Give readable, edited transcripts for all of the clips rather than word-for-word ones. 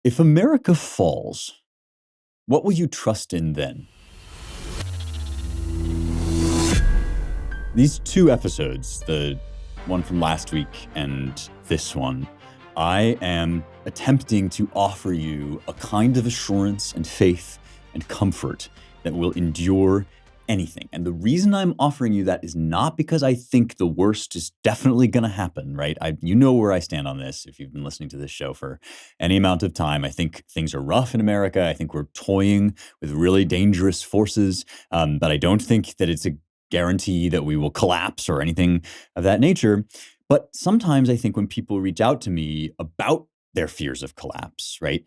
If America falls, what will you trust in then? These two episodes, the one from last week and this one, I am attempting to offer you a kind of assurance and faith and comfort that will endure anything. And the reason I'm offering you that is not because I think the worst is definitely going to happen, right? You know where I stand on this if you've been listening to this show for any amount of time. I think things are rough in America. I think we're toying with really dangerous forces, but I don't think that it's a guarantee that we will collapse or anything of that nature. But sometimes I think when people reach out to me about their fears of collapse, right,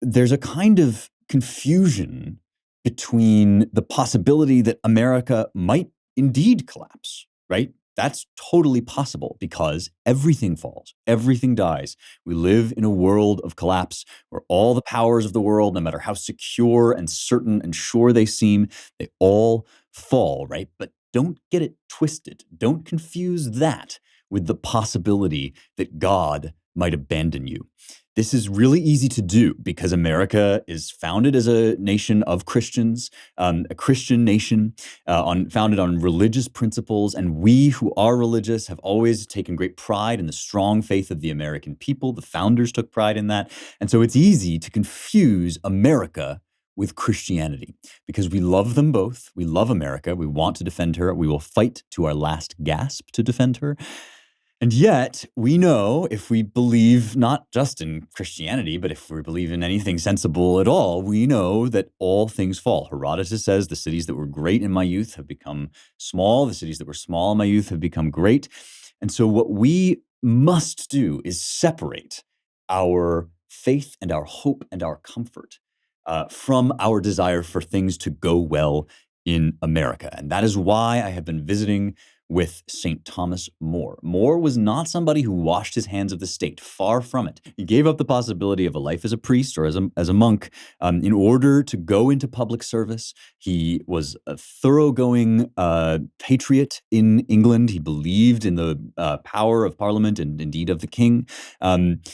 there's a kind of confusion between the possibility that America might indeed collapse, right? That's totally possible because everything falls, everything dies. We live in a world of collapse where all the powers of the world, no matter how secure and certain and sure they seem, they all fall, right? But don't get it twisted. Don't confuse that with the possibility that God might abandon you. This is really easy to do because America is founded as a nation of Christians, a Christian nation founded on religious principles. And we who are religious have always taken great pride in the strong faith of the American people. The founders took pride in that. And so it's easy to confuse America with Christianity because we love them both. We love America. We want to defend her. We will fight to our last gasp to defend her. And yet, we know if we believe not just in Christianity, but if we believe in anything sensible at all, we know that all things fall. Herodotus says the cities that were great in my youth have become small. The cities that were small in my youth have become great. And so what we must do is separate our faith and our hope and our comfort from our desire for things to go well in America. And that is why I have been visiting with St. Thomas More. More was not somebody who washed his hands of the state. Far from it. He gave up the possibility of a life as a priest or as a monk in order to go into public service. He was a thoroughgoing patriot in England. He believed in the power of Parliament and indeed of the king. And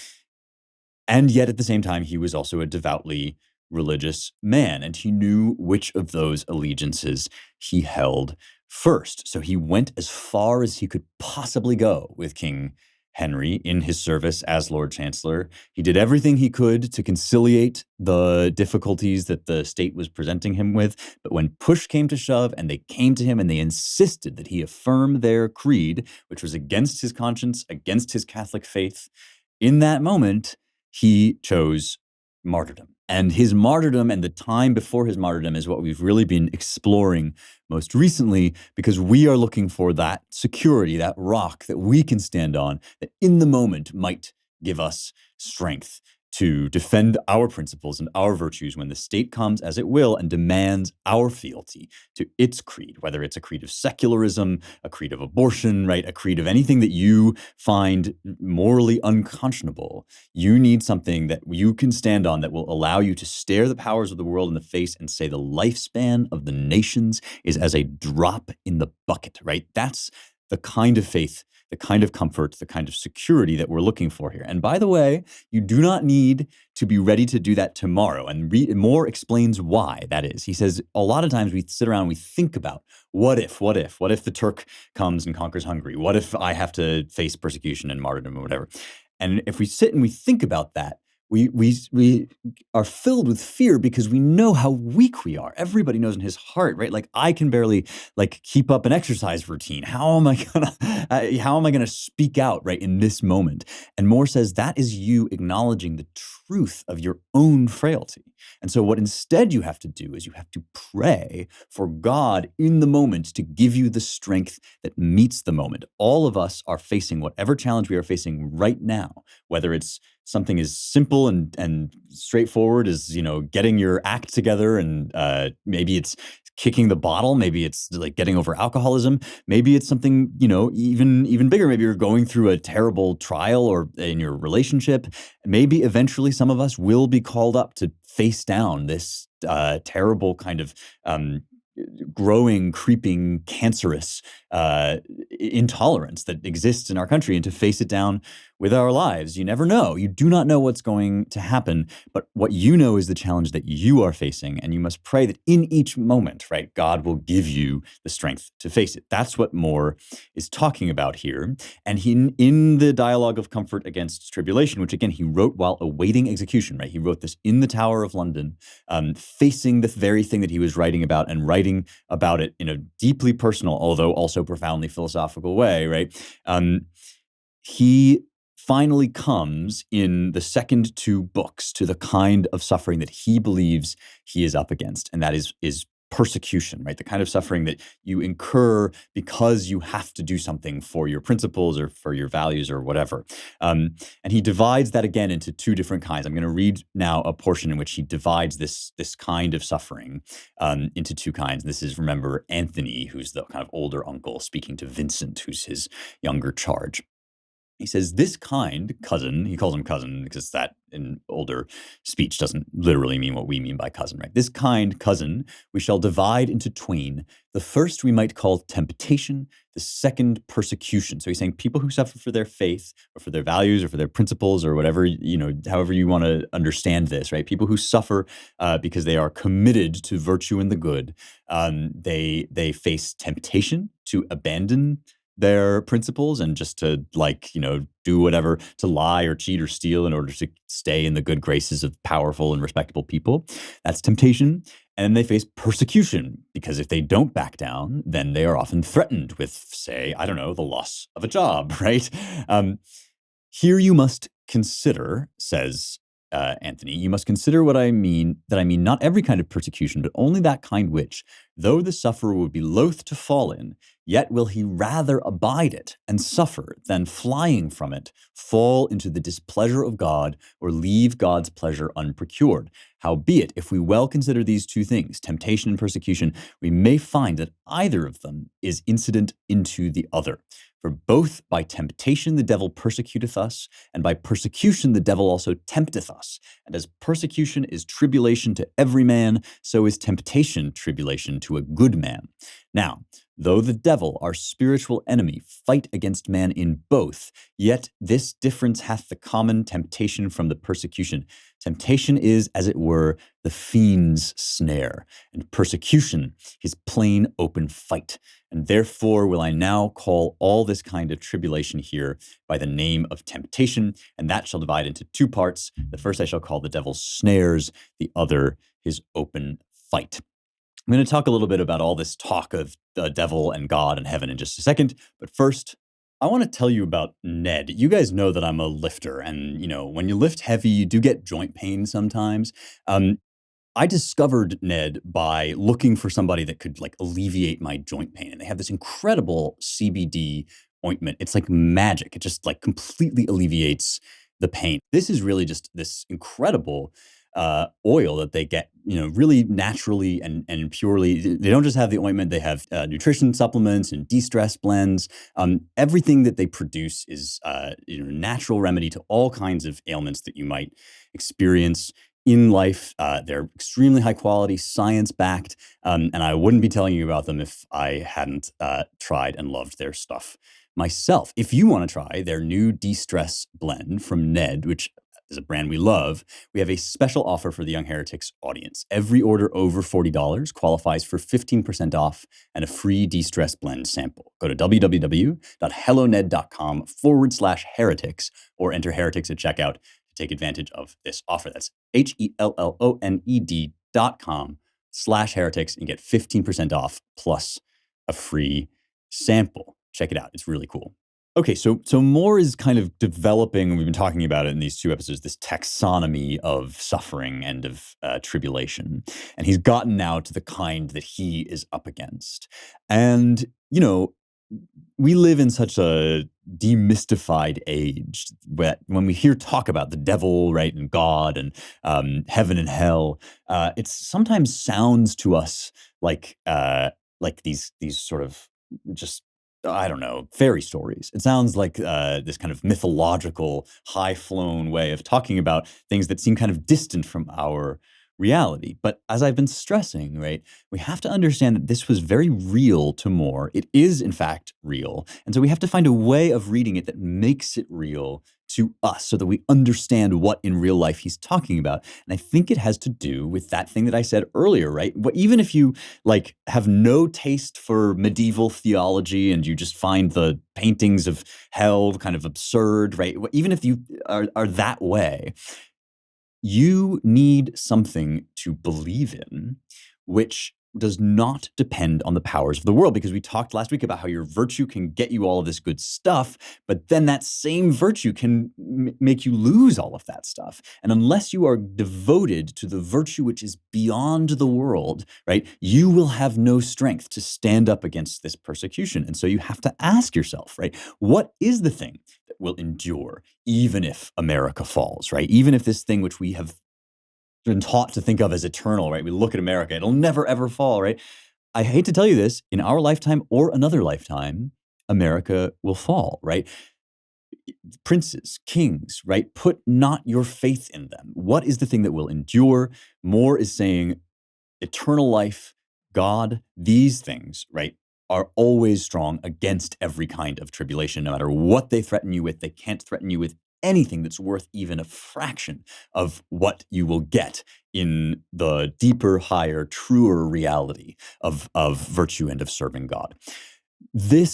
yet at the same time, he was also a devoutly religious man, and he knew which of those allegiances he held first. So he went as far as he could possibly go with King Henry in his service as Lord Chancellor. He did everything he could to conciliate the difficulties that the state was presenting him with. But when push came to shove and they came to him and they insisted that he affirm their creed, which was against his conscience, against his Catholic faith, in that moment, he chose martyrdom. And his martyrdom and the time before his martyrdom is what we've really been exploring most recently, because we are looking for that security, that rock that we can stand on, that in the moment might give us strength to defend our principles and our virtues when the state comes, as it will, and demands our fealty to its creed, whether it's a creed of secularism, a creed of abortion, right? A creed of anything that you find morally unconscionable. You need something that you can stand on that will allow you to stare the powers of the world in the face and say the lifespan of the nations is as a drop in the bucket, right? That's the kind of faith, the kind of comfort, the kind of security that we're looking for here. And by the way, you do not need to be ready to do that tomorrow. And Moore explains why that is. He says a lot of times we sit around and we think about what if the Turk comes and conquers Hungary? What if I have to face persecution and martyrdom or whatever? And if we sit and we think about that, we are filled with fear because we know how weak we are. Everybody knows in his heart, right? Like I can barely keep up an exercise routine. How am I gonna speak out right in this moment? And Moore says that is you acknowledging the truth of your own frailty. And so what instead you have to do is you have to pray for God in the moment to give you the strength that meets the moment. All of us are facing whatever challenge we are facing right now, whether it's something as simple and straightforward as, getting your act together, and maybe it's kicking the bottle, maybe it's like getting over alcoholism, maybe it's something, even bigger. Maybe you're going through a terrible trial or in your relationship. Maybe eventually some of us will be called up to face down this terrible kind of growing, creeping, cancerous uh, intolerance that exists in our country and to face it down with our lives. You never know. You do not know what's going to happen, but what you know is the challenge that you are facing, and you must pray that in each moment, right, God will give you the strength to face it. That's what Moore is talking about here. And in the dialogue of comfort against tribulation, which again he wrote while awaiting execution, right? He wrote this in the Tower of London, facing the very thing that he was writing about and writing about it in a deeply personal, although also profoundly philosophical way, right? He finally comes in the second two books to the kind of suffering that he believes he is up against, and that is persecution, right? The kind of suffering that you incur because you have to do something for your principles or for your values or whatever. And he divides that again into two different kinds. I'm going to read now a portion in which he divides this kind of suffering into two kinds. This is, remember, Anthony, who's the kind of older uncle, speaking to Vincent, who's his younger charge. He says, this kind cousin, he calls him cousin because that in older speech doesn't literally mean what we mean by cousin, right? This kind cousin we shall divide into twain. The first we might call temptation, the second persecution. So he's saying people who suffer for their faith or for their values or for their principles or whatever, however you want to understand this, right? People who suffer because they are committed to virtue and the good, they face temptation to abandon their principles and just to do whatever, to lie or cheat or steal in order to stay in the good graces of powerful and respectable people. That's temptation. And they face persecution because if they don't back down, then they are often threatened with, say, I don't know, the loss of a job, right? Here you must consider, says Anthony, you must consider what I mean, that I mean not every kind of persecution, but only that kind which, though the sufferer would be loath to fall in, yet will he rather abide it and suffer than flying from it, fall into the displeasure of God or leave God's pleasure unprocured. Howbeit, if we well consider these two things, temptation and persecution, we may find that either of them is incident into the other. For both by temptation the devil persecuteth us, and by persecution the devil also tempteth us. And as persecution is tribulation to every man, so is temptation tribulation to a good man. Now, though the devil, our spiritual enemy, fight against man in both, yet this difference hath the common temptation from the persecution. Temptation is, as it were, the fiend's snare, and persecution his plain open fight. And therefore will I now call all this kind of tribulation here by the name of temptation, and that shall divide into two parts. The first I shall call the devil's snares, the other his open fight. I'm going to talk a little bit about all this talk of the devil and God and heaven in just a second, but first, I want to tell you about Ned. You guys know that I'm a lifter, and when you lift heavy, you do get joint pain sometimes. I discovered Ned by looking for somebody that could alleviate my joint pain. And they have this incredible CBD ointment. It's like magic. It just completely alleviates the pain. This is really just this incredible oil that they get, really naturally and purely. They don't just have the ointment, they have nutrition supplements and de-stress blends. Everything that they produce is natural remedy to all kinds of ailments that you might experience in life. They're extremely high quality, science backed, and I wouldn't be telling you about them if I hadn't tried and loved their stuff myself. If you want to try their new de-stress blend from Ned, which is a brand we love, we have a special offer for the Young Heretics audience. Every order over $40 qualifies for 15% off and a free de-stress blend sample. Go to www.helloned.com/heretics or enter heretics at checkout to take advantage of this offer. That's HELLONED.com/heretics and get 15% off plus a free sample. Check it out. It's really cool. Okay, so Moore is kind of developing, and we've been talking about it in these two episodes, this taxonomy of suffering and of tribulation. And he's gotten now to the kind that he is up against. And, we live in such a demystified age that when we hear talk about the devil, right, and God and heaven and hell, it sometimes sounds to us like these sort of just, I don't know, fairy stories. It sounds like this kind of mythological, high-flown way of talking about things that seem kind of distant from our reality. But as I've been stressing, right, we have to understand that this was very real to Moore. It is, in fact, real. And so we have to find a way of reading it that makes it real to us so that we understand what in real life he's talking about. And I think it has to do with that thing that I said earlier, right? But even if you like have no taste for medieval theology and you just find the paintings of hell kind of absurd, right? Even if you are that way, you need something to believe in, which does not depend on the powers of the world. Because we talked last week about how your virtue can get you all of this good stuff, but then that same virtue can make you lose all of that stuff. And unless you are devoted to the virtue which is beyond the world, right, you will have no strength to stand up against this persecution. And so you have to ask yourself, right, what is the thing that will endure even if America falls, right? Even if this thing which we have been taught to think of as eternal, right? We look at America, it'll never ever fall, right? I hate to tell you this, in our lifetime or another lifetime, America will fall, right? Princes, kings, right? Put not your faith in them. What is the thing that will endure? Moore is saying eternal life, God, these things, right, are always strong against every kind of tribulation, no matter what they threaten you with. They can't threaten you with anything that's worth even a fraction of what you will get in the deeper, higher, truer reality of virtue and of serving God. The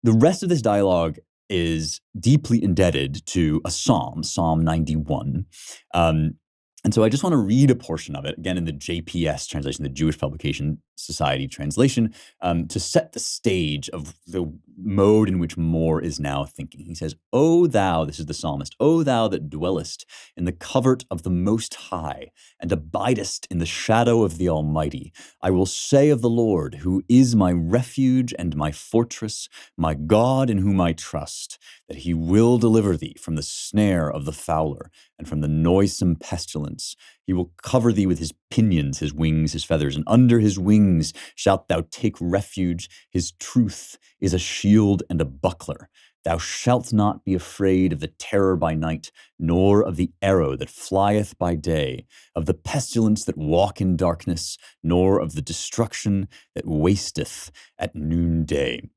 rest of this dialogue is deeply indebted to a psalm, Psalm 91. Um, and so I just want to read a portion of it, again, in the JPS translation, the Jewish Publication Society translation, to set the stage of the mode in which Moore is now thinking. He says, O thou, this is the psalmist, O thou that dwellest in the covert of the Most High and abidest in the shadow of the Almighty, I will say of the Lord, who is my refuge and my fortress, my God in whom I trust, that he will deliver thee from the snare of the fowler and from the noisome pestilence. He will cover thee with his pinions, his wings, his feathers, and under his wings shalt thou take refuge. His truth is a shield and a buckler. Thou shalt not be afraid of the terror by night, nor of the arrow that flieth by day, of the pestilence that walk in darkness, nor of the destruction that wasteth at noonday.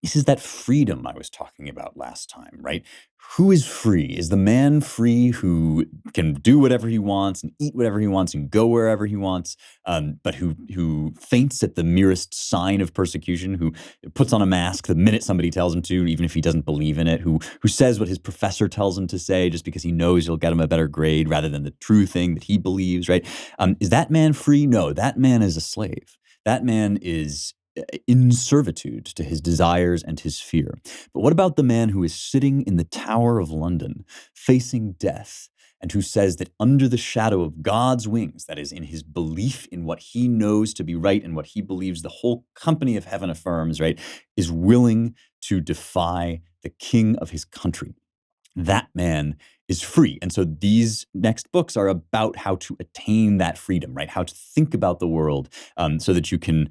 This is that freedom I was talking about last time, right? Who is free? Is the man free who can do whatever he wants and eat whatever he wants and go wherever he wants, but who faints at the merest sign of persecution, who puts on a mask the minute somebody tells him to, even if he doesn't believe in it, who says what his professor tells him to say just because he knows he'll get him a better grade rather than the true thing that he believes, right? Is that man free? No, that man is a slave. That man is in servitude to his desires and his fear. But what about the man who is sitting in the Tower of London, facing death, and who says that under the shadow of God's wings, that is, in his belief in what he knows to be right and what he believes the whole company of heaven affirms, right, is willing to defy the king of his country? That man is free. And so these next books are about how to attain that freedom, right? How to think about the world so that you can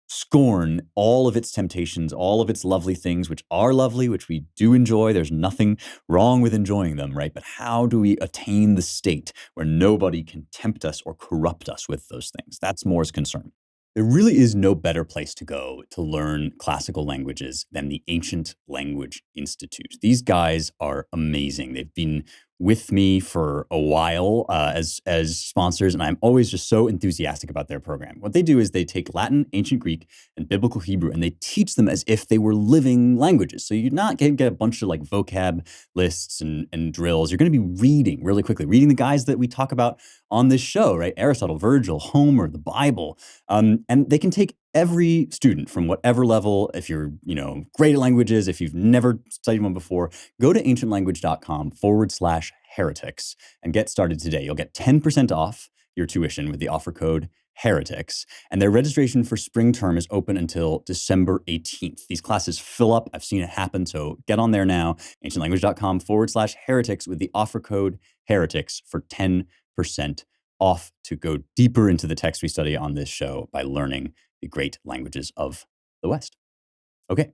scorn all of its temptations, all of its lovely things, which are lovely, which we do enjoy. There's nothing wrong with enjoying them, right? But how do we attain the state where nobody can tempt us or corrupt us with those things? That's Moore's concern. There really is no better place to go to learn classical languages than the Ancient Language Institute. These guys are amazing. They've been with me for a while as sponsors, and I'm always just so enthusiastic about their program. What they do is they take Latin, Ancient Greek, and Biblical Hebrew, and they teach them as if they were living languages. So you're not going to get a bunch of like vocab lists and drills. You're going to be reading really quickly, reading the guys that we talk about on this show, right? Aristotle, Virgil, Homer, the Bible. And they can take every student from whatever level. If you're, great at languages, if you've never studied one before, go to ancientlanguage.com/heretics and get started today. You'll get 10% off your tuition with the offer code heretics. And their registration for spring term is open until December 18th. These classes fill up. I've seen it happen. So get on there now, ancientlanguage.com/heretics with the offer code heretics for 10% off to go deeper into the text we study on this show by learning the great languages of the West. Okay,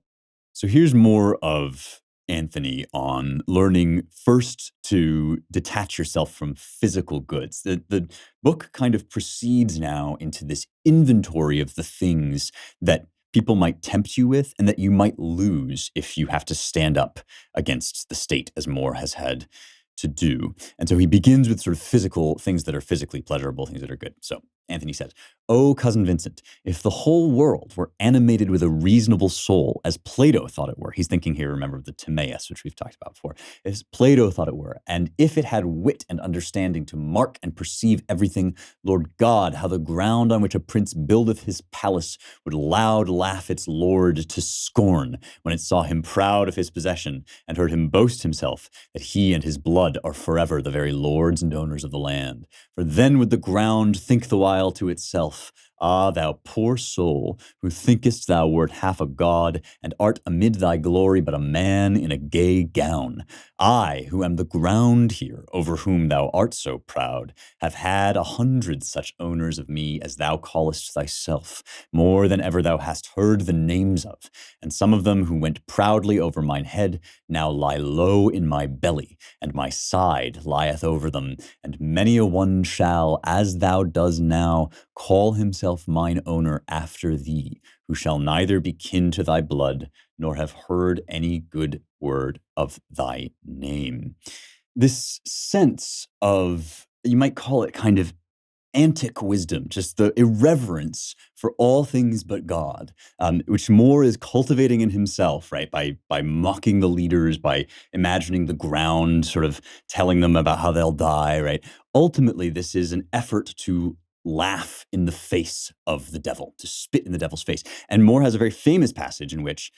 so here's more of Anthony on learning first to detach yourself from physical goods. The book kind of proceeds now into this inventory of the things that people might tempt you with and that you might lose if you have to stand up against the state, as Moore has had to do. And so he begins with sort of physical things that are physically pleasurable, things that are good. So Anthony says, "Oh, cousin Vincent, if the whole world were animated with a reasonable soul, as Plato thought it were," he's thinking here, remember, of the Timaeus, which we've talked about before, as Plato thought it were, "and if it had wit and understanding to mark and perceive everything, Lord God, how the ground on which a prince buildeth his palace would loud laugh its lord to scorn when it saw him proud of his possession, and heard him boast himself that he and his blood are forever the very lords and owners of the land. For then would the ground think the while to itself, Ah, thou poor soul, who thinkest thou wert half a god, and art amid thy glory but a man in a gay gown. I, who am the ground here, over whom thou art so proud, have had 100 such owners of me as thou callest thyself, more than ever thou hast heard the names of, and some of them who went proudly over mine head now lie low in my belly, and my side lieth over them, and many a one shall, as thou does now, call himself mine owner after thee, who shall neither be kin to thy blood, nor have heard any good word of thy name." This sense of, you might call it kind of antic wisdom, just the irreverence for all things but God, which Moore is cultivating in himself, right? By mocking the leaders, by imagining the ground, sort of telling them about how they'll die, right? Ultimately, this is an effort to laugh in the face of the devil, to spit in the devil's face. And Moore has a very famous passage in which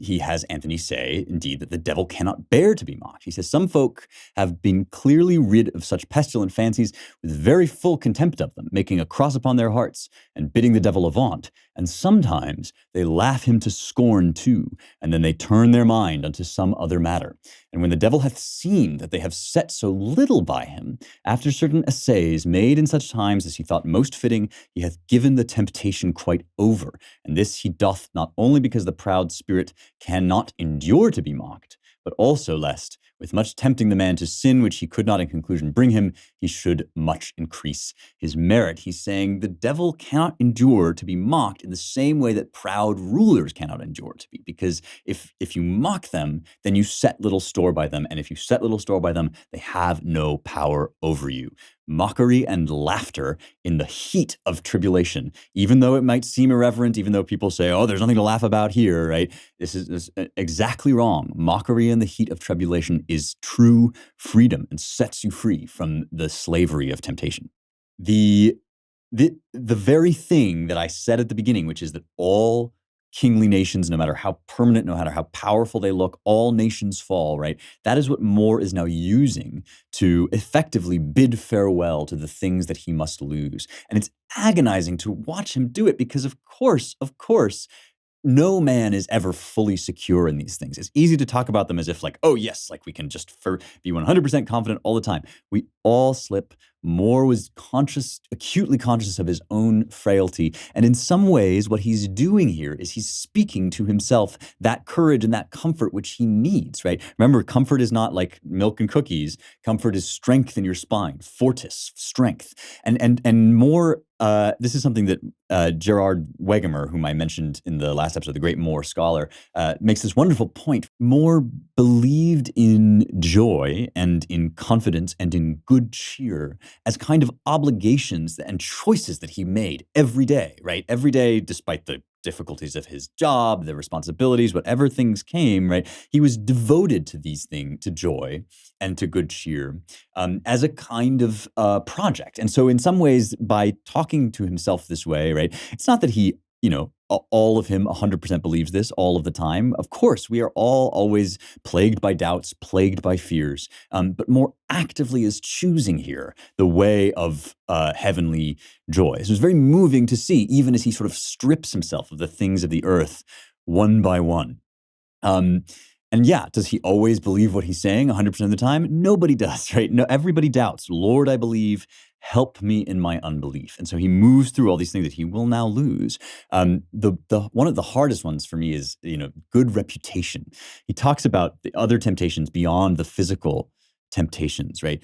he has Anthony say, indeed, that the devil cannot bear to be mocked. He says, "Some folk have been clearly rid of such pestilent fancies with very full contempt of them, making a cross upon their hearts and bidding the devil avaunt. And sometimes they laugh him to scorn too, and then they turn their mind unto some other matter. And when the devil hath seen that they have set so little by him, after certain essays made in such times as he thought most fitting, he hath given the temptation quite over. And this he doth not only because the proud spirit cannot endure to be mocked, but also lest, with much tempting the man to sin which he could not in conclusion bring him, he should much increase his merit." He's saying the devil cannot endure to be mocked in the same way that proud rulers cannot endure to be, because if you mock them, then you set little store by them, and if you set little store by them, they have no power over you. Mockery and laughter in the heat of tribulation, even though it might seem irreverent, even though people say, "Oh, there's nothing to laugh about here," right? This is exactly wrong. Mockery in the heat of tribulation is true freedom and sets you free from the slavery of temptation. The the very thing that I said at the beginning, which is that all kingly nations, no matter how permanent, no matter how powerful they look, all nations fall, right? That is what Moore is now using to effectively bid farewell to the things that he must lose. And it's agonizing to watch him do it because, of course, no man is ever fully secure in these things. It's easy to talk about them as if like, oh yes, like we can just be 100% confident all the time. We all slip. Moore was acutely conscious of his own frailty. And in some ways, what he's doing here is he's speaking to himself that courage and that comfort which he needs, right? Remember, comfort is not like milk and cookies. Comfort is strength in your spine, fortis, strength. And Moore, this is something that Gerard Wegemer, whom I mentioned in the last episode, the great Moore scholar, makes this wonderful point. Moore believed in joy and in confidence and in good cheer as kind of obligations and choices that he made every day, right? Every day, despite the difficulties of his job, the responsibilities, whatever things came, right? He was devoted to these things, to joy and to good cheer, as a kind of project. And so in some ways, by talking to himself this way, right, it's not that he, all of him 100% believes this all of the time. Of course, we are all always plagued by doubts, plagued by fears, but more actively is choosing here the way of heavenly joy. So it's very moving to see, even as he sort of strips himself of the things of the earth one by one. And yeah, does he always believe what he's saying 100% of the time? Nobody does, right? No, everybody doubts. Lord, I believe, help me in my unbelief. And so he moves through all these things that he will now lose. The one of the hardest ones for me is, good reputation. He talks about the other temptations beyond the physical temptations, right?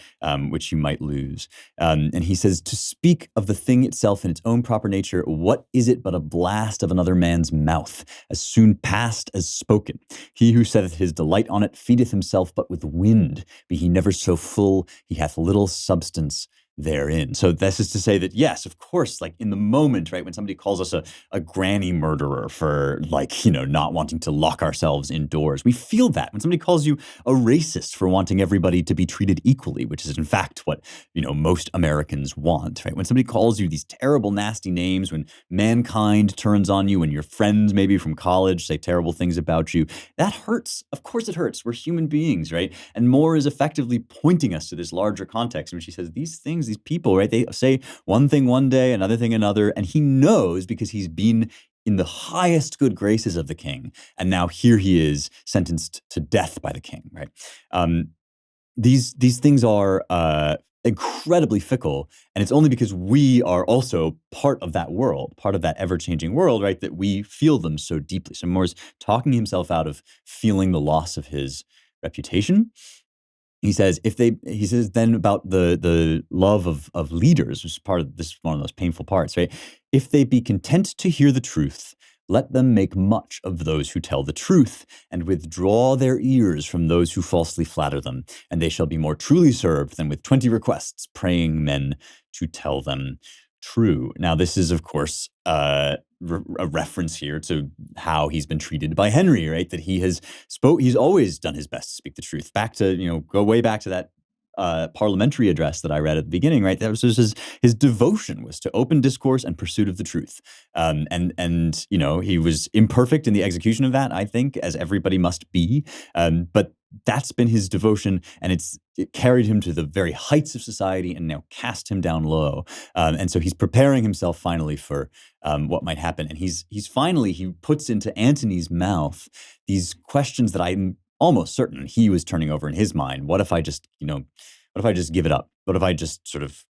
Which you might lose. And he says, to speak of the thing itself in its own proper nature, what is it but a blast of another man's mouth, as soon past as spoken? He who setteth his delight on it feedeth himself but with wind, be he never so full, he hath little substance therein. So this is to say that, yes, of course, like in the moment, right, when somebody calls us a granny murderer for not wanting to lock ourselves indoors, we feel that. When somebody calls you a racist for wanting everybody to be treated equally, which is in fact what, most Americans want, right? When somebody calls you these terrible, nasty names, when mankind turns on you, when your friends maybe from college say terrible things about you, that hurts. Of course it hurts. We're human beings, right? And Moore is effectively pointing us to this larger context in which he says these things, these people, right? They say one thing one day, another thing another, and he knows because he's been in the highest good graces of the king, and now here he is sentenced to death by the king, right? These things are incredibly fickle, and it's only because we are also part of that world, part of that ever-changing world, right, that we feel them so deeply. So Moore's talking himself out of feeling the loss of his reputation. He says then about the love of leaders, which is part of this, one of those painful parts, right? If they be content to hear the truth, let them make much of those who tell the truth, and withdraw their ears from those who falsely flatter them, and they shall be more truly served than with 20 requests, praying men to tell them true. Now, this is, of course, a reference here to how he's been treated by Henry, right? That he's always done his best to speak the truth. Back to, go way back to that parliamentary address that I read at the beginning, right? That was just his devotion was to open discourse and pursuit of the truth. And he was imperfect in the execution of that, I think, as everybody must be. But that's been his devotion, and it carried him to the very heights of society and now cast him down low. And so he's preparing himself finally for what might happen. And he puts into Antony's mouth these questions that I'm almost certain he was turning over in his mind. What if I just give it up? What if I just sort of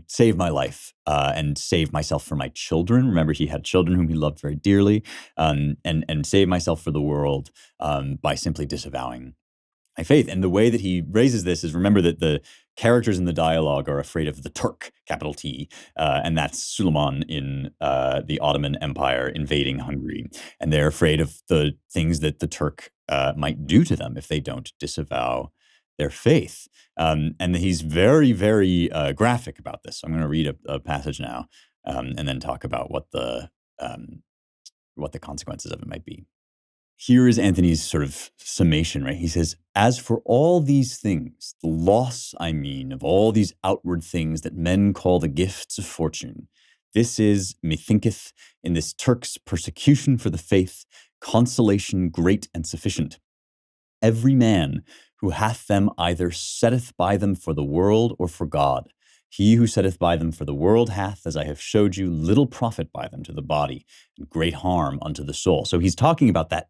save my life and save myself for my children? Remember, he had children whom he loved very dearly, and save myself for the world by simply disavowing my faith. And the way that he raises this is, remember that the characters in the dialogue are afraid of the Turk, capital T, and that's Suleiman in the Ottoman Empire invading Hungary. And they're afraid of the things that the Turk might do to them if they don't disavow their faith. And he's very, very graphic about this. So I'm going to read a passage now and then talk about what the consequences of it might be. Here is Anthony's sort of summation, right? He says, as for all these things, the loss, I mean, of all these outward things that men call the gifts of fortune, this is, methinketh, in this Turk's persecution for the faith, consolation great and sufficient. Every man who hath them either setteth by them for the world or for God. He who setteth by them for the world hath, as I have showed you, little profit by them to the body, and great harm unto the soul. So he's talking about that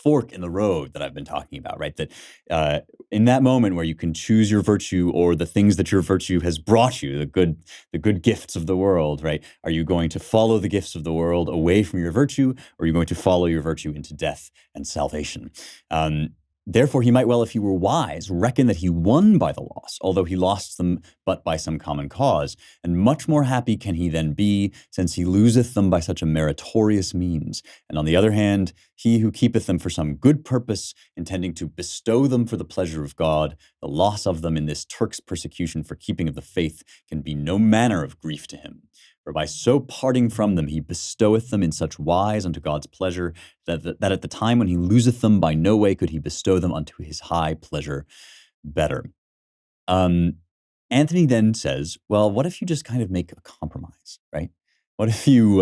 fork in the road that I've been talking about, right? That in that moment where you can choose your virtue or the things that your virtue has brought you, the good gifts of the world, right? Are you going to follow the gifts of the world away from your virtue, or are you going to follow your virtue into death and salvation? Therefore, he might well, if he were wise, reckon that he won by the loss, although he lost them but by some common cause. And much more happy can he then be, since he loseth them by such a meritorious means. And on the other hand, he who keepeth them for some good purpose, intending to bestow them for the pleasure of God, the loss of them in this Turk's persecution for keeping of the faith can be no manner of grief to him. For by so parting from them, he bestoweth them in such wise unto God's pleasure, that at the time when he loseth them, by no way could he bestow them unto his high pleasure better. Anthony then says, well, what if you just kind of make a compromise, right? What if you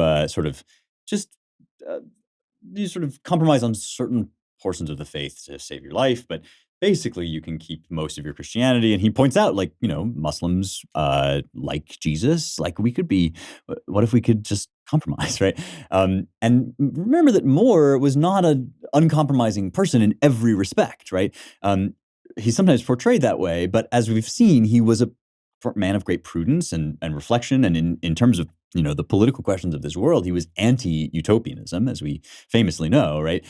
you sort of compromise on certain portions of the faith to save your life, but basically you can keep most of your Christianity. And he points out, like, Muslims like Jesus, like we could be, what if we could just compromise, right? And remember that Moore was not an uncompromising person in every respect, right? He's sometimes portrayed that way, but as we've seen, he was a man of great prudence and reflection. And in terms of, the political questions of this world, he was anti-utopianism, as we famously know, right?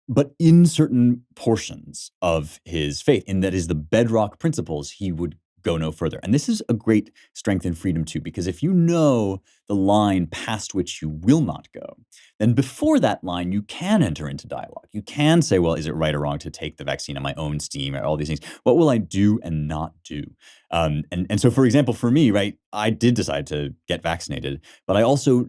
But in certain portions of his faith, and that is the bedrock principles, he would go no further. And this is a great strength and freedom too, because if you know the line past which you will not go, then before that line, you can enter into dialogue. You can say, well, is it right or wrong to take the vaccine on my own steam, or all these things? What will I do and not do? And so, for example, for me, right, I did decide to get vaccinated, but I also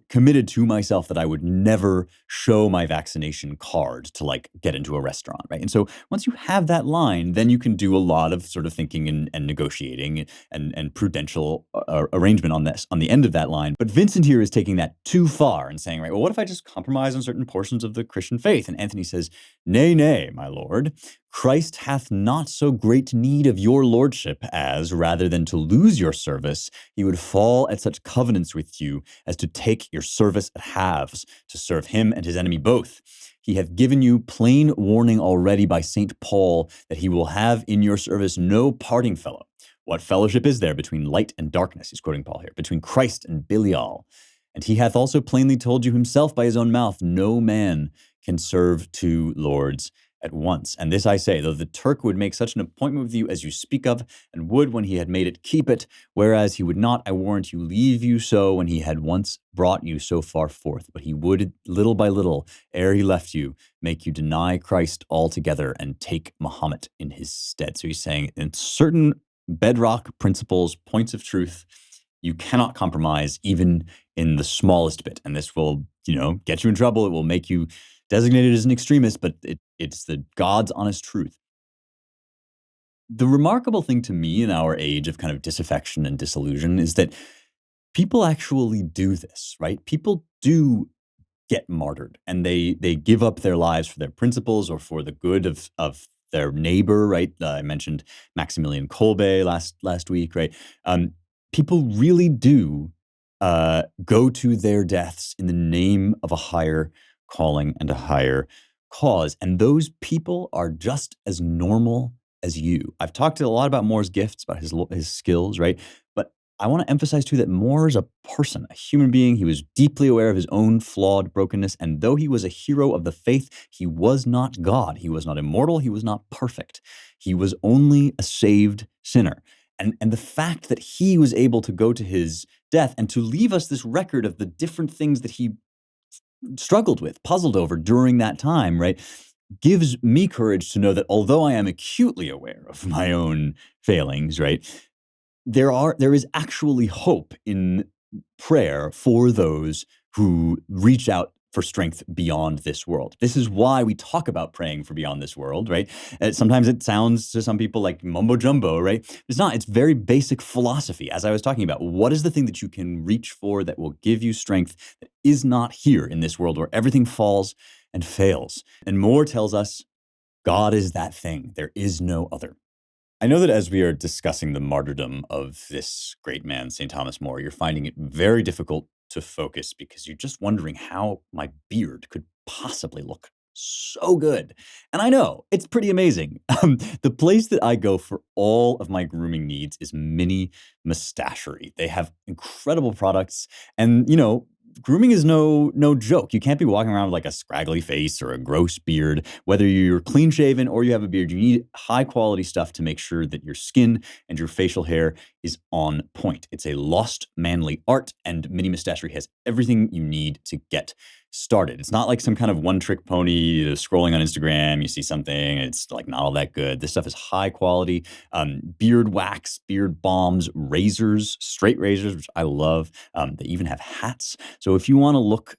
committed to myself that I would never show my vaccination card to like get into a restaurant, right? And so once you have that line, then you can do a lot of sort of thinking and negotiating and prudential arrangement on the end of that line. But Vincent here is taking that too far and saying, right, well, what if I just compromise on certain portions of the Christian faith? And Anthony says, nay, nay, my lord. Christ hath not so great need of your lordship as, rather than to lose your service, he would fall at such covenants with you as to take your service at halves, to serve him and his enemy both. He hath given you plain warning already by St. Paul that he will have in your service no parting fellow. What fellowship is there between light and darkness? He's quoting Paul here, between Christ and Belial. And he hath also plainly told you himself by his own mouth, no man can serve two lords at once. And this I say, though the Turk would make such an appointment with you as you speak of, and would, when he had made it, keep it, whereas he would not, I warrant you, leave you so when he had once brought you so far forth. But he would, little by little, ere he left you, make you deny Christ altogether and take Mahomet in his stead. So he's saying, in certain bedrock principles, points of truth, you cannot compromise even in the smallest bit. And this will, get you in trouble. It will make you designated as an extremist, but it's the God's honest truth. The remarkable thing to me in our age of kind of disaffection and disillusion is that people actually do this, right? People do get martyred, and they give up their lives for their principles or for the good of their neighbor, right? I mentioned Maximilian Kolbe last week, right? People really do go to their deaths in the name of a higher calling and a higher cause. And those people are just as normal as you. I've talked a lot about Moore's gifts, about his skills, right? But I want to emphasize too that Moore is a person, a human being. He was deeply aware of his own flawed brokenness. And though he was a hero of the faith, he was not God. He was not immortal. He was not perfect. He was only a saved sinner. And the fact that he was able to go to his death and to leave us this record of the different things that he struggled with, puzzled over during that time, right, gives me courage to know that although I am acutely aware of my own failings, right, there is actually hope in prayer for those who reach out for strength beyond this world. This is why we talk about praying for beyond this world, right? Sometimes it sounds to some people like mumbo jumbo, right? It's not. It's very basic philosophy, as I was talking about. What is the thing that you can reach for that will give you strength that is not here in this world where everything falls and fails? And Moore tells us God is that thing. There is no other. I know that as we are discussing the martyrdom of this great man, St. Thomas More, you're finding it very difficult to focus because you're just wondering how my beard could possibly look so good. And I know, it's pretty amazing. The place that I go for all of my grooming needs is Mini Mustachery. They have incredible products, and grooming is no joke. You can't be walking around with like a scraggly face or a gross beard. Whether you're clean shaven or you have a beard, you need high quality stuff to make sure that your skin and your facial hair is on point. It's a lost manly art, and Mini Mustachery has everything you need to get started. It's not like some kind of one trick pony scrolling on Instagram. You see something, it's like not all that good. This stuff is high quality. Beard wax, beard balms, razors, straight razors, which I love. They even have hats. So if you want to look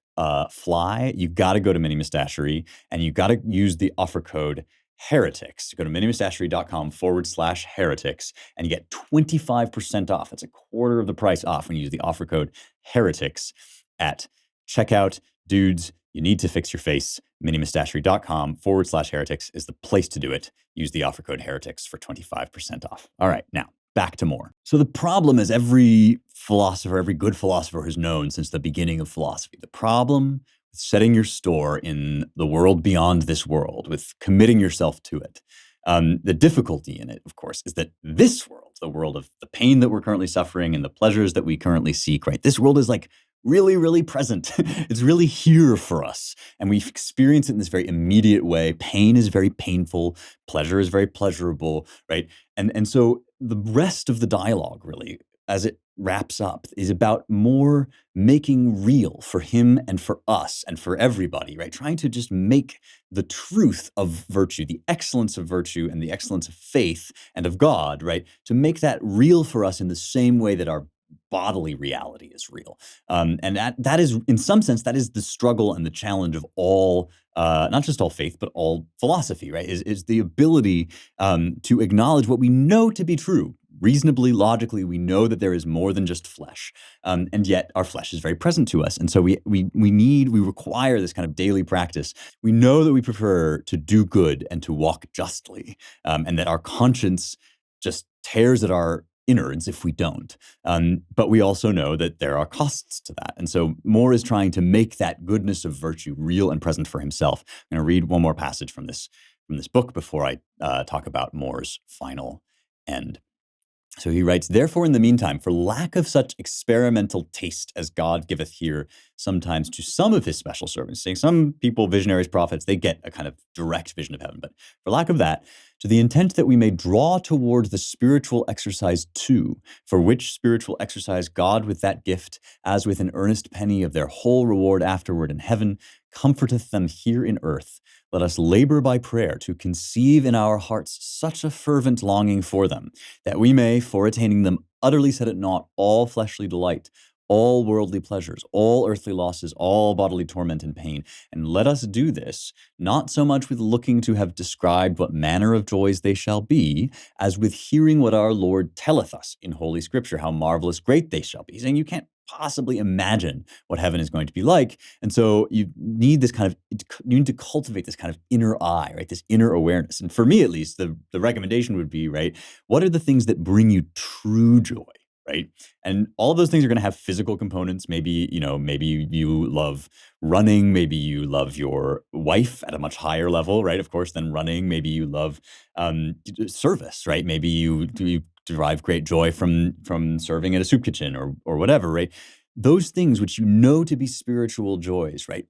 fly, you got to go to Mini Mustachery, and you got to use the offer code Heretics. Go to minimustachery.com/heretics, and you get 25% off. That's a quarter of the price off when you use the offer code Heretics at checkout. Dudes, you need to fix your face. minimustachery.com/heretics is the place to do it. Use the offer code heretics for 25% off. All right, now back to more. So the problem, as every philosopher, every good philosopher has known since the beginning of philosophy, the problem with setting your store in the world beyond this world, with committing yourself to it, the difficulty in it, of course, is that this world, the world of the pain that we're currently suffering and the pleasures that we currently seek, right? This world is like really, really present. It's really here for us. And we experience it in this very immediate way. Pain is very painful. Pleasure is very pleasurable, right? And so the rest of the dialogue, really, as it wraps up, is about more making real for him and for us and for everybody, right? Trying to just make the truth of virtue, the excellence of virtue and the excellence of faith and of God, right? To make that real for us in the same way that our bodily reality is real. And that is, in some sense, that is the struggle and the challenge of all, not just all faith, but all philosophy, right? Is the ability to acknowledge what we know to be true. Reasonably, logically, we know that there is more than just flesh, and yet our flesh is very present to us. And so we require this kind of daily practice. We know that we prefer to do good and to walk justly, and that our conscience just tears at our innards if we don't. But we also know that there are costs to that. And so Moore is trying to make that goodness of virtue real and present for himself. I'm going to read one more passage from this book before I talk about Moore's final end. So he writes, "Therefore, in the meantime, for lack of such experimental taste as God giveth here sometimes to some of his special servants," saying some people, visionaries, prophets, they get a kind of direct vision of heaven, but for lack of that, to the intent that we may draw toward the spiritual exercise too, for which spiritual exercise God with that gift, as with an earnest penny of their whole reward afterward in heaven, comforteth them here in earth. Let us labor by prayer to conceive in our hearts such a fervent longing for them, that we may, for attaining them, utterly set at naught all fleshly delight, all worldly pleasures, all earthly losses, all bodily torment and pain. And let us do this, not so much with looking to have described what manner of joys they shall be, as with hearing what our Lord telleth us in Holy Scripture, how marvelous great they shall be. He's saying you can't possibly imagine what heaven is going to be like. And so you need to cultivate this kind of inner eye, right? This inner awareness. And for me, at least, the recommendation would be, right, what are the things that bring you true joy? Right. And all of those things are going to have physical components. Maybe you love running. Maybe you love your wife at a much higher level, right? Of course, than running. Maybe you love service, right? Maybe you derive great joy from serving at a soup kitchen or whatever, right? Those things which you know to be spiritual joys, right?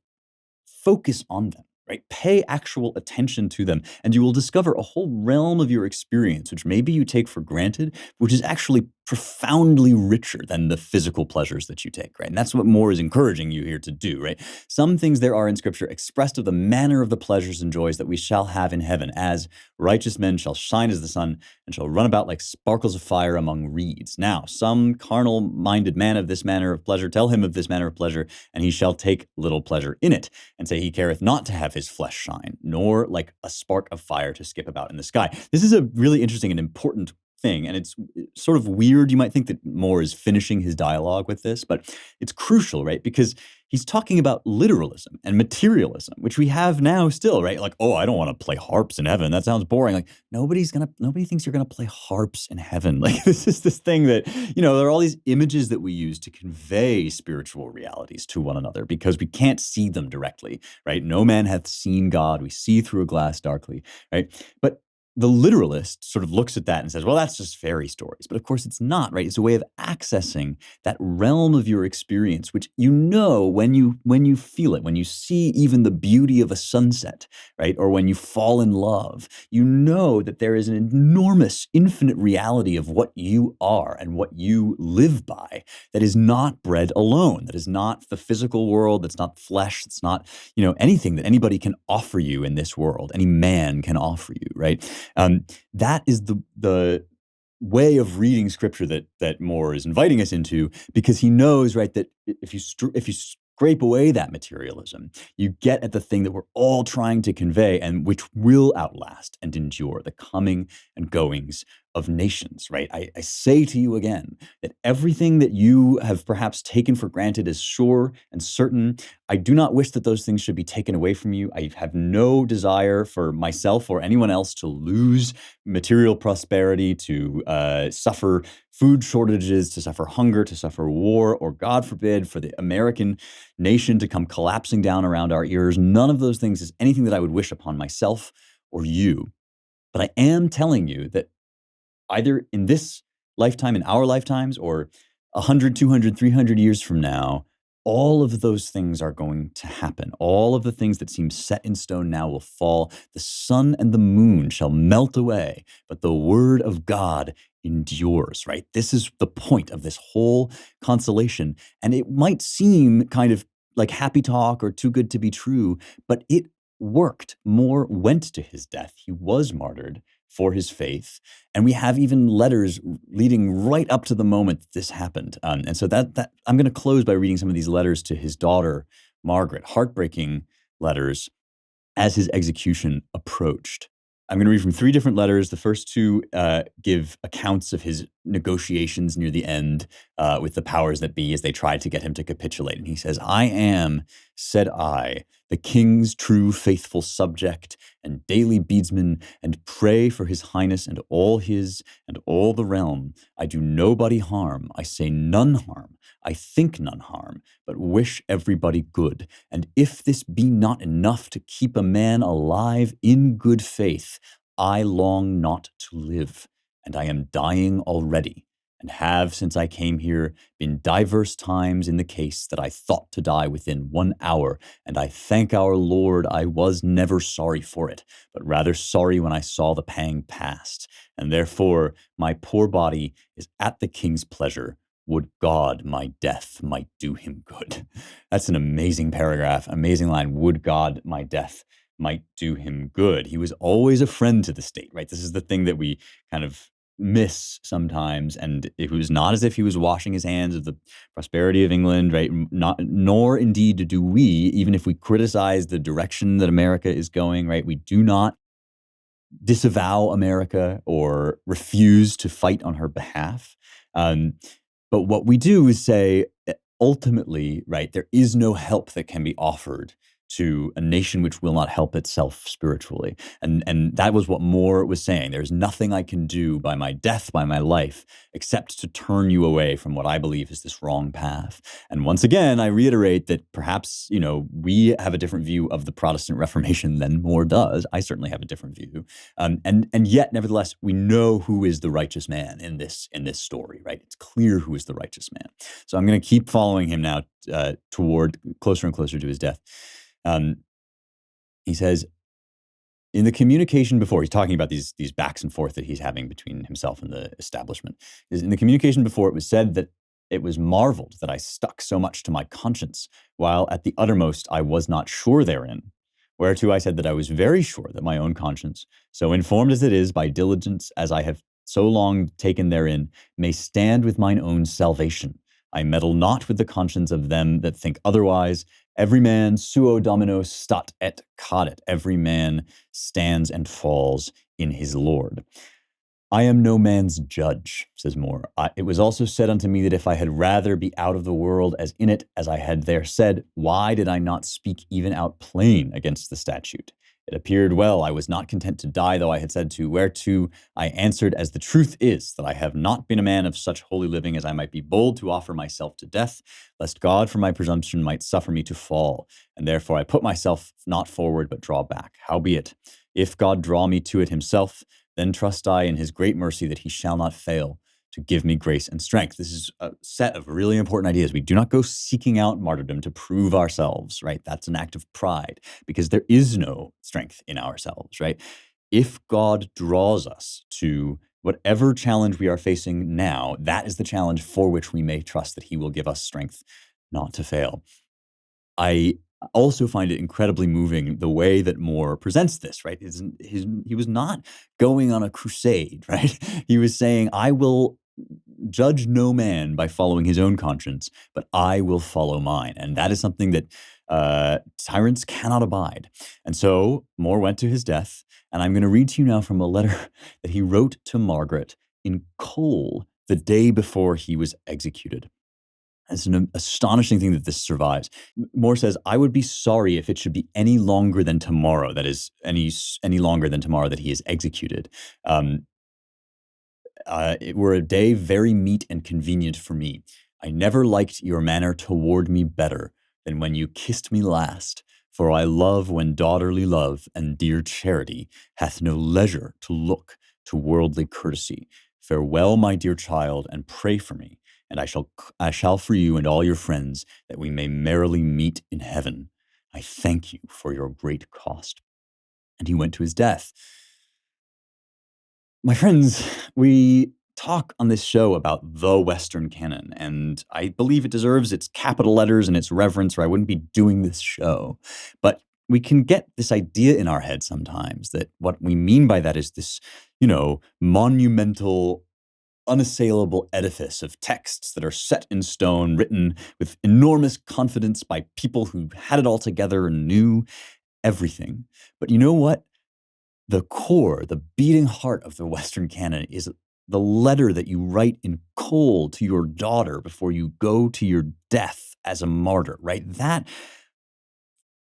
Focus on them. Right? Pay actual attention to them, and you will discover a whole realm of your experience, which maybe you take for granted, which is actually profoundly richer than the physical pleasures that you take, right? And that's what Moore is encouraging you here to do, right? Some things there are in Scripture expressed of the manner of the pleasures and joys that we shall have in heaven, as righteous men shall shine as the sun and shall run about like sparkles of fire among reeds. Now, some carnal-minded man of this manner of pleasure, tell him of this manner of pleasure, and he shall take little pleasure in it, and say he careth not to have his flesh shine, nor like a spark of fire to skip about in the sky. This is a really interesting and important thing, and it's sort of weird. You might think that Moore is finishing his dialogue with this, but it's crucial, right? Because he's talking about literalism and materialism, which we have now still, right? Like, oh, I don't want to play harps in heaven. That sounds boring. Like, nobody thinks you're going to play harps in heaven. Like, this is this thing that, there are all these images that we use to convey spiritual realities to one another because we can't see them directly, right? No man hath seen God. We see through a glass darkly, right? But the literalist sort of looks at that and says, well, that's just fairy stories. But of course it's not, right? It's a way of accessing that realm of your experience, which when you feel it, when you see even the beauty of a sunset, right? Or when you fall in love, you know that there is an enormous, infinite reality of what you are and what you live by that is not bread alone, that is not the physical world, that's not flesh, that's not, anything that anybody can offer you in this world, any man can offer you, right? That is the way of reading Scripture that Moore is inviting us into, because he knows, right, that if you scrape away that materialism, you get at the thing that we're all trying to convey, and which will outlast and endure the coming and goings of nations, right? I say to you again that everything that you have perhaps taken for granted as sure and certain, I do not wish that those things should be taken away from you. I have no desire for myself or anyone else to lose material prosperity, to suffer food shortages, to suffer hunger, to suffer war, or God forbid, for the American nation to come collapsing down around our ears. None of those things is anything that I would wish upon myself or you. But I am telling you that either in this lifetime, in our lifetimes, or 100, 200, 300 years from now, all of those things are going to happen. All of the things that seem set in stone now will fall. The sun and the moon shall melt away, but the word of God endures, right? This is the point of this whole consolation. And it might seem kind of like happy talk or too good to be true, but it worked. More went to his death. He was martyred for his faith. And we have even letters leading right up to the moment that this happened. And so that I'm going to close by reading some of these letters to his daughter, Margaret, heartbreaking letters as his execution approached. I'm going to read from 3 different letters. The first 2 give accounts of his negotiations near the end with the powers that be as they tried to get him to capitulate. And he says, "I am, said I, the king's true faithful subject and daily beadsman, and pray for his highness and all the realm. I do nobody harm. I say none harm. I think none harm, but wish everybody good. And if this be not enough to keep a man alive in good faith, I long not to live, and I am dying already, and have, since I came here, been divers times in the case that I thought to die within 1 hour, and I thank our Lord I was never sorry for it, but rather sorry when I saw the pang past. And therefore my poor body is at the king's pleasure. Would God my death might do him good." That's an amazing paragraph, amazing line. Would God my death might do him good. He was always a friend to the state, right? This is the thing that we kind of miss sometimes. And it was not as if he was washing his hands of the prosperity of England, right? Not, nor indeed do we, even if we criticize the direction that America is going, right? We do not disavow America or refuse to fight on her behalf. But what we do is say, ultimately, right, there is no help that can be offered to a nation which will not help itself spiritually. And that was what Moore was saying. There's nothing I can do by my death, by my life, except to turn you away from what I believe is this wrong path. And once again, I reiterate that perhaps, we have a different view of the Protestant Reformation than Moore does. I certainly have a different view. And yet, nevertheless, we know who is the righteous man in this story, right? It's clear who is the righteous man. So I'm going to keep following him now toward closer and closer to his death. He says, in the communication before, he's talking about these backs and forth that he's having between himself and the establishment. In the communication before, it was said that it was marveled that I stuck so much to my conscience, while at the uttermost I was not sure therein. Whereto I said that I was very sure that my own conscience, so informed as it is by diligence as I have so long taken therein, may stand with mine own salvation. I meddle not with the conscience of them that think otherwise. Every man suo domino stat et cadet. Every man stands and falls in his Lord. I am no man's judge, says Moore. It was also said unto me that if I had rather be out of the world as in it, as I had there said, why did I not speak even out plain against the statute? It appeared well I was not content to die, though I had said to, whereto I answered, as the truth is, that I have not been a man of such holy living as I might be bold to offer myself to death, lest God for my presumption might suffer me to fall. And therefore I put myself not forward, but draw back. Howbeit, if God draw me to it himself, then trust I in his great mercy that he shall not fail to give me grace and strength. This is a set of really important ideas. We do not go seeking out martyrdom to prove ourselves, right? That's an act of pride because there is no strength in ourselves, right? If God draws us to whatever challenge we are facing now, that is the challenge for which we may trust that he will give us strength not to fail. I also find it incredibly moving the way that Moore presents this, right? He was not going on a crusade, right? He was saying, I will judge no man by following his own conscience, but I will follow mine. And that is something that tyrants cannot abide. And so Moore went to his death. And I'm going to read to you now from a letter that he wrote to Margaret in coal the day before he was executed. It's an astonishing thing that this survives. Moore says, I would be sorry if it should be any longer than tomorrow, that is, any longer than tomorrow that he is executed. It were a day very meet and convenient for me. I never liked your manner toward me better than when you kissed me last, for I love when daughterly love and dear charity hath no leisure to look to worldly courtesy. Farewell, my dear child, and pray for me, and I shall for you and all your friends, that we may merrily meet in heaven. I thank you for your great cost. And he went to his death. My friends, we talk on this show about the Western canon, and I believe it deserves its capital letters and its reverence, or I wouldn't be doing this show. But we can get this idea in our head sometimes that what we mean by that is this, monumental, unassailable edifice of texts that are set in stone, written with enormous confidence by people who had it all together and knew everything. But you know what? The core, the beating heart of the Western canon is the letter that you write in coal to your daughter before you go to your death as a martyr, right? That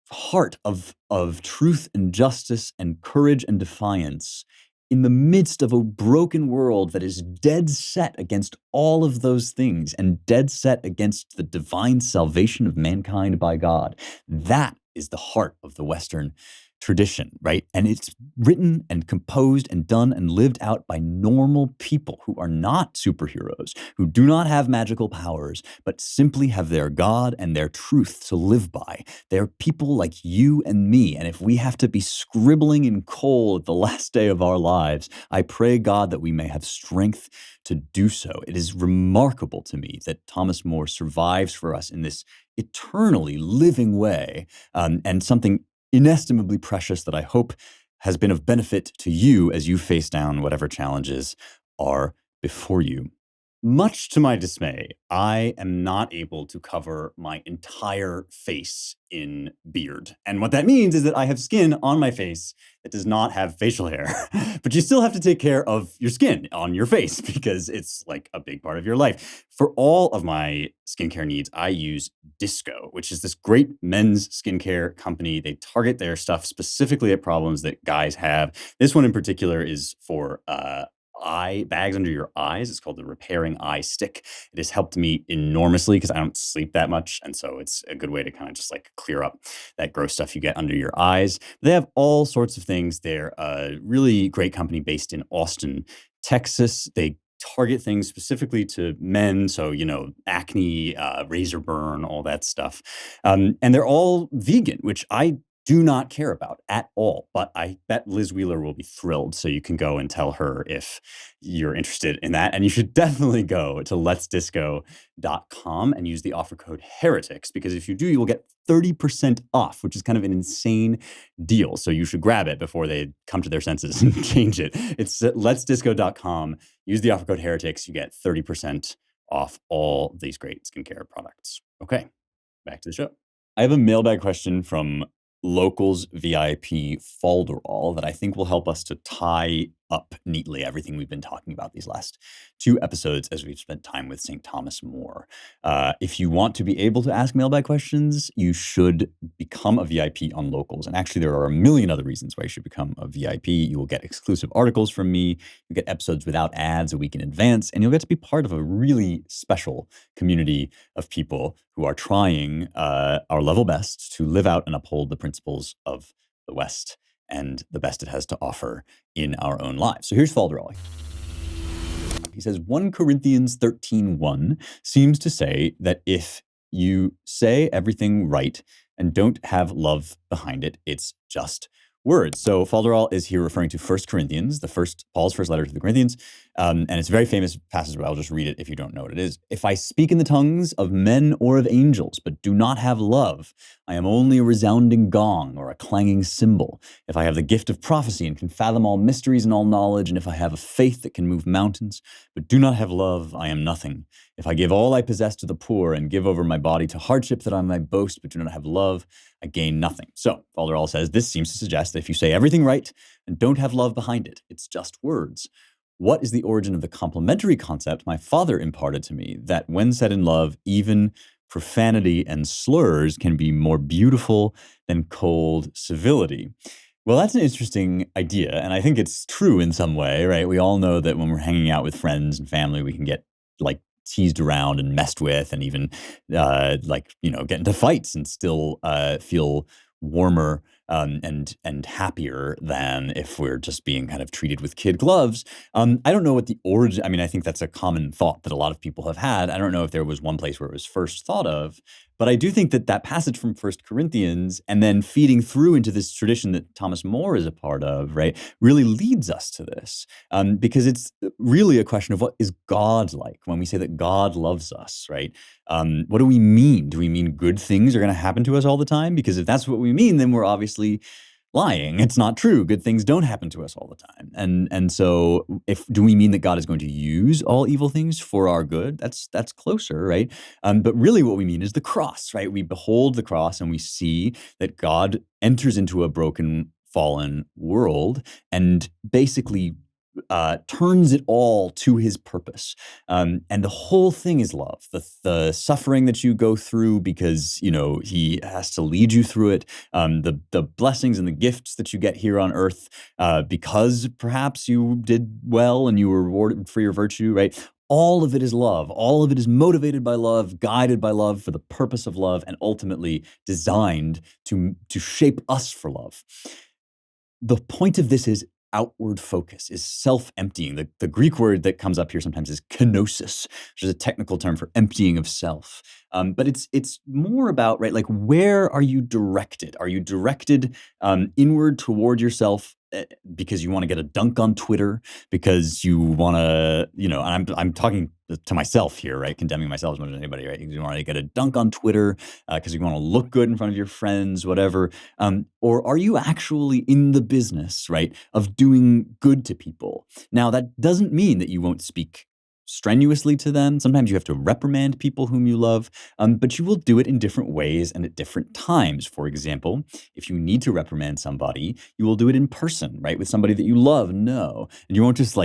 heart of truth and justice and courage and defiance in the midst of a broken world that is dead set against all of those things and dead set against the divine salvation of mankind by God. That is the heart of the Western tradition, right? And it's written and composed and done and lived out by normal people who are not superheroes, who do not have magical powers, but simply have their God and their truth to live by. They're people like you and me. And if we have to be scribbling in coal at the last day of our lives, I pray God that we may have strength to do so. It is remarkable to me that Thomas More survives for us in this eternally living way, and something inestimably precious that I hope has been of benefit to you as you face down whatever challenges are before you. Much to my dismay, I am not able to cover my entire face in beard. And what that means is that I have skin on my face that does not have facial hair. But you still have to take care of your skin on your face because it's like a big part of your life. For all of my skincare needs, I use Disco, which is this great men's skincare company. They target their stuff specifically at problems that guys have. This one in particular is for eye bags under your eyes. It's called the Repairing Eye Stick. It has helped me enormously because I don't sleep that much. And so it's a good way to kind of just like clear up that gross stuff you get under your eyes. They have all sorts of things. They're a really great company based in Austin, Texas. They target things specifically to men. So, acne, razor burn, all that stuff. And they're all vegan, which I do not care about at all. But I bet Liz Wheeler will be thrilled. So you can go and tell her if you're interested in that. And you should definitely go to letsdisco.com and use the offer code heretics, because if you do, you will get 30% off, which is kind of an insane deal. So you should grab it before they come to their senses and change it. It's at letsdisco.com. Use the offer code heretics. You get 30% off all these great skincare products. Okay, back to the show. I have a mailbag question from Locals VIP Falderall that I think will help us to tie up neatly everything we've been talking about these last 2 episodes as we've spent time with St. Thomas More. If you want to be able to ask mailbag questions, you should become a VIP on Locals. And actually, there are a million other reasons why you should become a VIP. You will get exclusive articles from me. You get episodes without ads a week in advance, and you'll get to be part of a really special community of people who are trying our level best to live out and uphold the principles of the West and the best it has to offer in our own lives. So here's Falderall. He says, 1 Corinthians 13:1 seems to say that if you say everything right and don't have love behind it, it's just words. So Falderall is here referring to 1 Corinthians, Paul's first letter to the Corinthians, and it's a very famous passage, but I'll just read it if you don't know what it is. If I speak in the tongues of men or of angels, but do not have love, I am only a resounding gong or a clanging cymbal. If I have the gift of prophecy and can fathom all mysteries and all knowledge, and if I have a faith that can move mountains, but do not have love, I am nothing. If I give all I possess to the poor and give over my body to hardship that I might boast, but do not have love, I gain nothing. So Falderall says this seems to suggest that if you say everything right and don't have love behind it, it's just words. What is the origin of the complementary concept my father imparted to me, that when said in love, even profanity and slurs can be more beautiful than cold civility? Well, that's an interesting idea, and I think it's true in some way, right? We all know that when we're hanging out with friends and family, we can get, like, teased around and messed with and even, get into fights and still, feel warmer, and happier than if we're just being kind of treated with kid gloves. I don't know what the origin. I mean, I think that's a common thought that a lot of people have had. I don't know if there was one place where it was first thought of, but I do think that that passage from First Corinthians and then feeding through into this tradition that Thomas More is a part of, right, really leads us to this. Because it's really a question of what is God like when we say that God loves us, right? What do we mean? Do we mean good things are going to happen to us all the time? Because if that's what we mean, then we're obviously lying. It's not true. Good things don't happen to us all the time. And so if do we mean that God is going to use all evil things for our good? That's closer, right? But really what we mean is the cross, right? We behold the cross and we see that God enters into a broken, fallen world and basically turns it all to his purpose. And the whole thing is love. The suffering that you go through because, he has to lead you through it. The blessings and the gifts that you get here on earth because perhaps you did well and you were rewarded for your virtue, right? All of it is love. All of it is motivated by love, guided by love, for the purpose of love, and ultimately designed to shape us for love. The point of this is outward focus, is self-emptying. The Greek word that comes up here sometimes is kenosis, which is a technical term for emptying of self. But it's more about, right, like, where are you directed? Are you directed inward toward yourself because you want to get a dunk on Twitter, because you want to, and I'm talking to myself here, right, condemning myself as much as anybody, right? You want to get a dunk on Twitter because you want to look good in front of your friends, whatever. Or are you actually in the business, right, of doing good to people? Now, that doesn't mean that you won't speak strenuously to them. Sometimes you have to reprimand people whom you love, but you will do it in different ways and at different times. For example, if you need to reprimand somebody, you will do it in person, right, with somebody that you love. No, and you won't just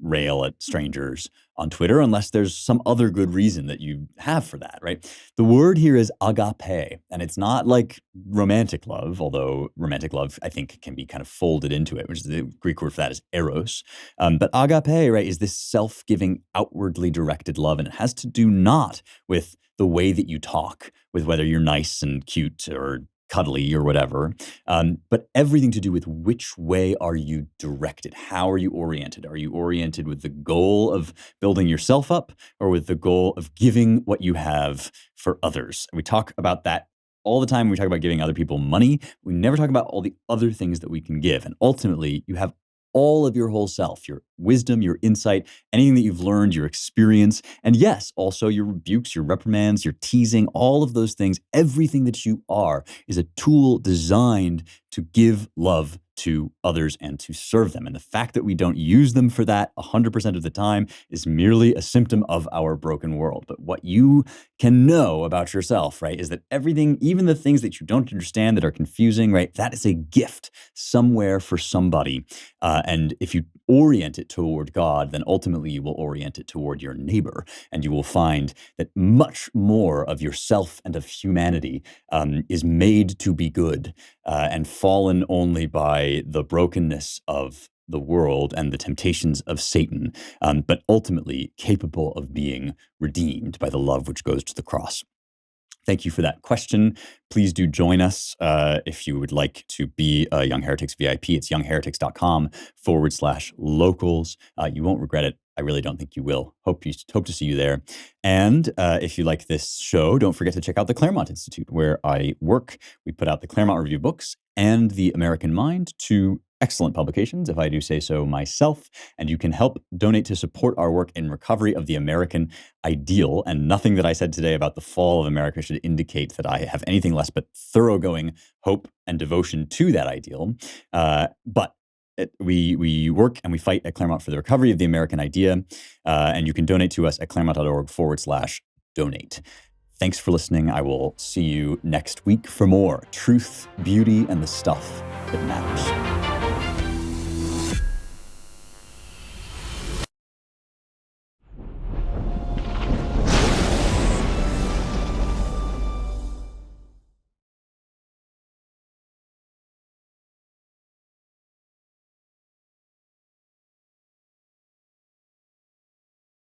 rail at strangers on Twitter unless there's some other good reason that you have for that, right? The word here is agape, and it's not like romantic love, although romantic love, I think, can be kind of folded into it, which is the Greek word for that is eros. But agape, right, is this self-giving, outwardly directed love, and it has to do not with the way that you talk, with whether you're nice and cute or cuddly or whatever, but everything to do with which way are you directed? How are you oriented? Are you oriented with the goal of building yourself up or with the goal of giving what you have for others? We talk about that all the time. We talk about giving other people money. We never talk about all the other things that we can give. And ultimately, you have all of your whole self, your wisdom, your insight, anything that you've learned, your experience, and yes, also your rebukes, your reprimands, your teasing, all of those things. Everything that you are is a tool designed to give love to others and to serve them. And the fact that we don't use them for that 100% of the time is merely a symptom of our broken world. But what you can know about yourself, right, is that everything, even the things that you don't understand that are confusing, right, that is a gift somewhere for somebody. And if you orient it toward God, then ultimately you will orient it toward your neighbor. And you will find that much more of yourself and of humanity is made to be good and fallen only by the brokenness of the world and the temptations of Satan, but ultimately capable of being redeemed by the love which goes to the cross. Thank you for that question. Please do join us if you would like to be a Young Heretics VIP. It's youngheretics.com/locals. You won't regret it. I really don't think you will. Hope to see you there. And if you like this show, don't forget to check out the Claremont Institute, where I work. We put out the Claremont Review books and The American Mind, two excellent publications, if I do say so myself. And you can help donate to support our work in recovery of the American ideal. And nothing that I said today about the fall of America should indicate that I have anything less but thoroughgoing hope and devotion to that ideal. But we work and we fight at Claremont for the recovery of the American idea. And you can donate to us at claremont.org/donate. Thanks for listening. I will see you next week for more truth, beauty, and the stuff that matters.